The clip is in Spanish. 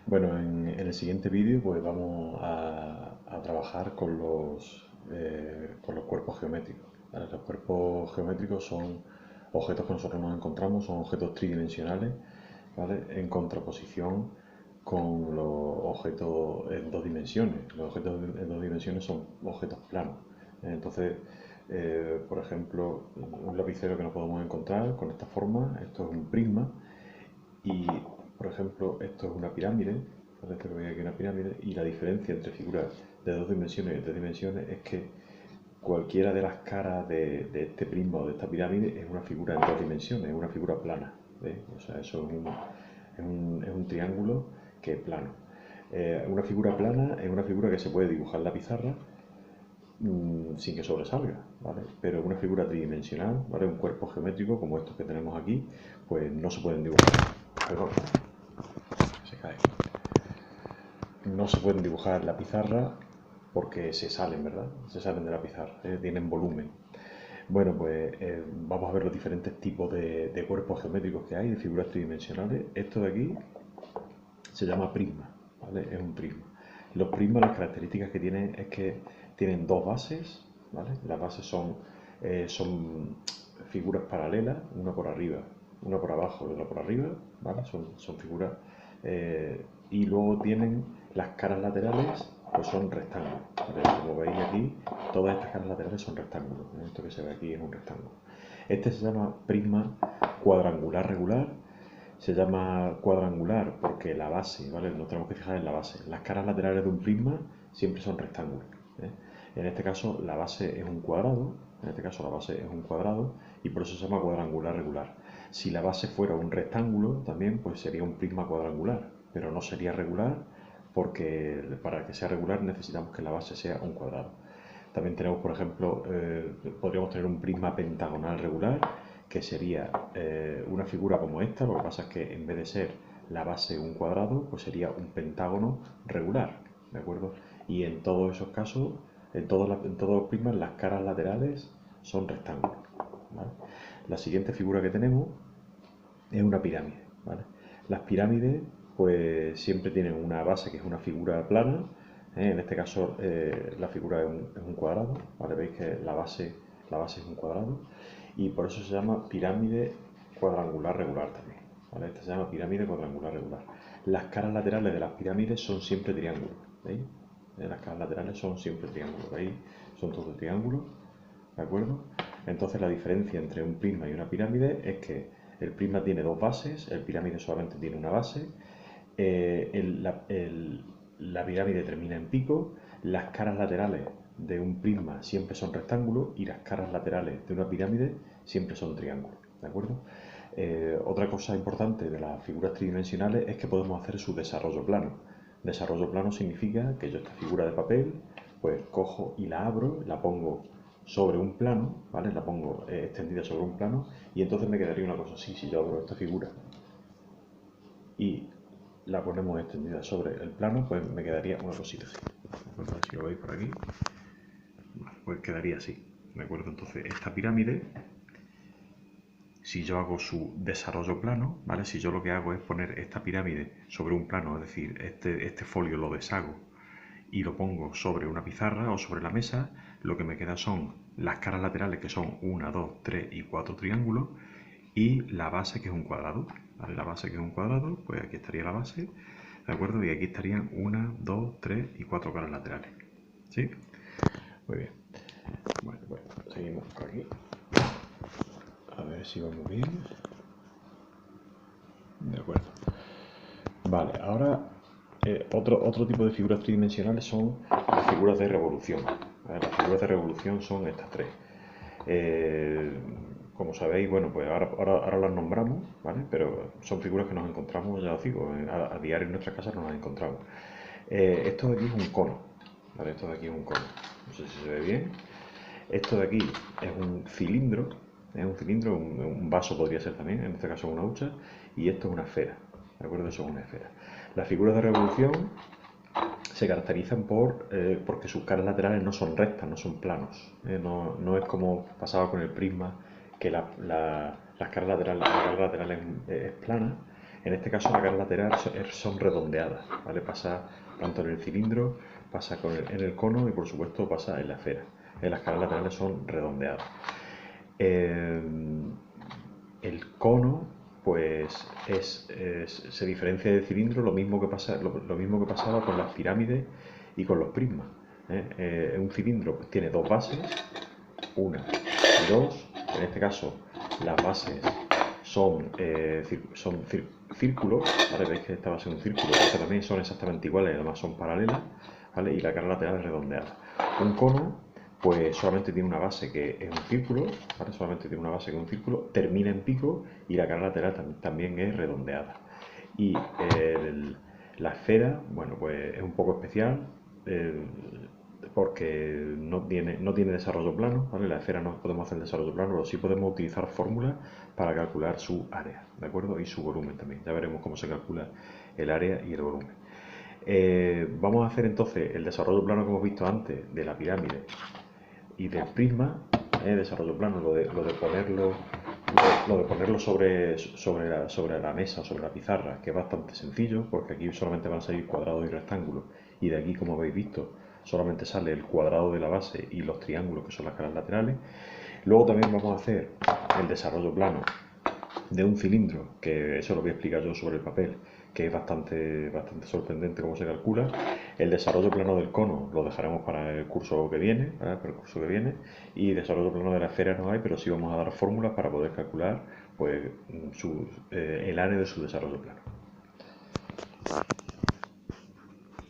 Bueno, en el siguiente vídeo pues vamos a trabajar con los cuerpos geométricos. ¿Vale? Los cuerpos geométricos son objetos que nosotros nos encontramos, son objetos tridimensionales, ¿vale? En contraposición con los objetos en dos dimensiones. Los objetos en dos dimensiones son objetos planos. Entonces, por ejemplo, un lapicero que nos podemos encontrar con esta forma, esto es un prisma, y, por ejemplo, esto es una pirámide, ¿vale? Esto que veis aquí es una pirámide, y la diferencia entre figuras de dos dimensiones y de tres dimensiones es que cualquiera de las caras de este prisma o de esta pirámide es una figura en dos dimensiones, es una figura plana, ¿veis? O sea, eso es un triángulo que es plano. Una figura plana es una figura que se puede dibujar en la pizarra sin que sobresalga, ¿vale? Pero una figura tridimensional, ¿vale? Un cuerpo geométrico como estos que tenemos aquí, pues no se pueden dibujar. Perdón, se cae. No se pueden dibujar en la pizarra porque se salen, ¿verdad? Se salen de la pizarra, tienen volumen. Bueno, pues vamos a ver los diferentes tipos de cuerpos geométricos que hay, de figuras tridimensionales. Esto de aquí se llama prisma, ¿vale? Es un prisma. Los prismas, las características que tienen es que tienen dos bases, ¿vale? Las bases son figuras paralelas, una por arriba, una por abajo y otra por arriba, ¿vale? Son figuras. Y luego tienen las caras laterales, pues son rectángulos, ¿vale? Como veis aquí, todas estas caras laterales son rectángulos. Esto que se ve aquí es un rectángulo. Este se llama prisma cuadrangular regular. Se llama cuadrangular porque la base, ¿vale? Nos tenemos que fijar en la base. Las caras laterales de un prisma siempre son rectángulos, ¿eh? En este caso la base es un cuadrado, en este caso la base es un cuadrado y por eso se llama cuadrangular regular. Si la base fuera un rectángulo también, pues sería un prisma cuadrangular, pero no sería regular porque para que sea regular necesitamos que la base sea un cuadrado. También tenemos, por ejemplo, podríamos tener un prisma pentagonal regular, que sería una figura como esta. Lo que pasa es que en vez de ser la base un cuadrado, pues sería un pentágono regular, ¿de acuerdo? Y en todos esos casos, en todos los prismas, las caras laterales son rectángulos, ¿vale? La siguiente figura que tenemos es una pirámide, ¿vale? Las pirámides pues siempre tienen una base que es una figura plana, ¿eh? En este caso la figura es un cuadrado, ¿vale? Veis que la base es un cuadrado y por eso se llama pirámide cuadrangular regular también, ¿vale? Esta se llama pirámide cuadrangular regular. Las caras laterales de las pirámides son siempre triángulos, ¿veis? Las caras laterales son siempre triángulos, ¿veis? Son todos triángulos, ¿de acuerdo? Entonces la diferencia entre un prisma y una pirámide es que el prisma tiene dos bases, el pirámide solamente tiene una base, la pirámide termina en pico, las caras laterales de un prisma siempre son rectángulos y las caras laterales de una pirámide siempre son triángulos, ¿de acuerdo? Otra cosa importante de las figuras tridimensionales es que podemos hacer su desarrollo plano. Desarrollo plano significa que yo esta figura de papel, pues cojo y la abro, la pongo sobre un plano, ¿vale? La pongo extendida sobre un plano y entonces me quedaría una cosa así. Si yo abro esta figura y la ponemos extendida sobre el plano, pues me quedaría una cosita así. Bueno, si lo veis por aquí, pues quedaría así, ¿de acuerdo? Entonces esta pirámide, si yo hago su desarrollo plano, ¿vale? Si yo lo que hago es poner esta pirámide sobre un plano, es decir, este folio lo deshago y lo pongo sobre una pizarra o sobre la mesa, lo que me queda son las caras laterales, que son 1, 2, 3 y 4 triángulos, y la base, que es un cuadrado, ¿vale? La base, que es un cuadrado, pues aquí estaría la base, ¿de acuerdo? Y aquí estarían 1, 2, 3 y 4 caras laterales, ¿sí? Muy bien. Bueno, pues seguimos por aquí. A ver si vamos bien. De acuerdo. Vale, ahora otro tipo de figuras tridimensionales son las figuras de revolución. Las figuras de revolución son estas tres. Eh, Como sabéis, bueno, pues ahora las nombramos, ¿vale? Pero son figuras que nos encontramos, ya os digo, a diario en nuestra casa nos las encontramos. Esto de aquí es un cono, ¿vale? Esto de aquí es un cono. No sé si se ve bien. Esto de aquí es un cilindro, un vaso podría ser también, en este caso una hucha, y esto es una esfera, ¿de acuerdo? Eso es una esfera. Las figuras de revolución se caracterizan porque sus caras laterales no son rectas, no son planos. No es como pasaba con el prisma, que las caras laterales es plana, En este caso la cara lateral son redondeadas, ¿vale? Pasa tanto en el cilindro, pasa en el cono y por supuesto pasa en la esfera. Las caras laterales son redondeadas. Eh, el cono, pues se diferencia del cilindro lo mismo que lo mismo que pasaba con las pirámides y con los prismas. Un cilindro pues, tiene dos bases, una y dos. En este caso, las bases son círculos, ¿vale? Veis que esta base es un círculo, esta también son exactamente iguales, además son paralelas, ¿vale? Y la cara lateral es redondeada. Un cono, pues solamente tiene una base que es un círculo, ¿vale? Solamente tiene una base que es un círculo, termina en pico y la cara lateral también es redondeada. Y la esfera, bueno, pues es un poco especial. eh, Porque no tiene desarrollo plano, ¿vale? La esfera no podemos hacer desarrollo plano, pero sí podemos utilizar fórmulas para calcular su área, ¿de acuerdo? Y su volumen también. Ya veremos cómo se calcula el área y el volumen. Vamos a hacer entonces el desarrollo plano que hemos visto antes de la pirámide y del prisma, desarrollo plano, lo de ponerlo sobre la mesa, sobre la pizarra, que es bastante sencillo, porque aquí solamente van a salir cuadrados y rectángulos, y de aquí, como habéis visto, solamente sale el cuadrado de la base y los triángulos, que son las caras laterales. Luego también vamos a hacer el desarrollo plano de un cilindro, que eso lo voy a explicar yo sobre el papel, que es bastante sorprendente cómo se calcula. El desarrollo plano del cono lo dejaremos para el curso que viene, ¿vale? Para el curso que viene. Y desarrollo plano de la esfera no hay, pero sí vamos a dar fórmulas para poder calcular pues, el área de su desarrollo plano.